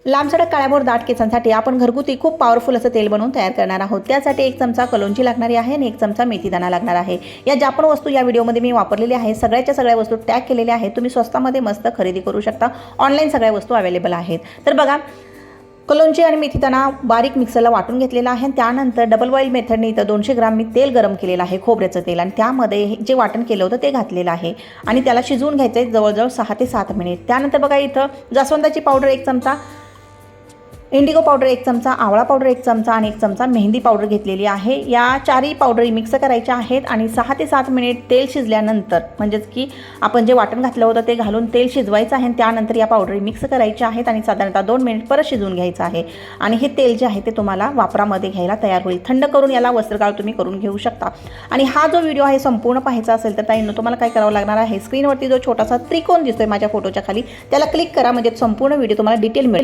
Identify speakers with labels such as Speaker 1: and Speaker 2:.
Speaker 1: लांबसडक काळ्याभोर दाट केसांसाठी आपण घरगुती खूप पॉवरफुल असं तेल बनवून तयार करणार आहोत। त्यासाठी 1 चमचा कलोंजी लागणारी आहे आणि 1 चमचा मेथीदाणा लागणार आहे। या ज्या पण वस्तू या व्हिडिओमध्ये मी वापरलेल्या आहे सगळ्याच्या सगळ्या वस्तू टॅग केलेल्या आहेत। तुम्ही स्वस्तामध्ये मस्त खरेदी करू शकता। ऑनलाईन सगळ्या वस्तू अवेलेबल आहेत। तर बघा, कलोंजी आणि मेथीदाणा बारीक मिक्सरला वाटून घेतलेला आहे। त्यानंतर डबल बॉईल मेथडने इथं 200 ग्राम मी तेल गरम केलेलं आहे, खोबऱ्याचं तेल, आणि त्यामध्ये जे वाटण केलं होतं ते घातलेलं आहे आणि त्याला शिजवून घ्यायचं आहे जवळजवळ 6 ते 7 मिनिट। त्यानंतर बघा, इथं जास्वंदाची पावडर 1 चमचा, इंडिगो पावडर 1 चमचा, आवळा पावडर 1 चमचा आणि 1 चमचा मेहंदी पावडर घेतलेली आहे। या चारही पावडरी मिक्स करायच्या आहेत आणि 6 ते 7 मिनिट तेल शिजल्यानंतर, म्हणजेच की आपण जे वाटण घातलं होतं ते घालून तेल शिजवायचं आहे। त्यानंतर या पावडरी मिक्स करायच्या आहेत आणि साधारणतः 2 मिनिट परत शिजवून घ्यायचं आहे आणि हे तेल जे आहे ते तुम्हाला वापरामध्ये घ्यायला तयार होईल। थंड करून याला वस्त्रगाळ तुम्ही करून घेऊ शकता। आणि हा जो व्हिडिओ आहे संपूर्ण पाहायचा असेल तर ताईंनो तुम्हाला काय करावं लागणार आहे, स्क्रीनवरती जो छोटासा त्रिकोण दिसतोय माझ्या फोटोच्या खाली त्याला क्लिक करा, म्हणजे संपूर्ण व्हिडिओ तुम्हाला डिटेल मिळेल।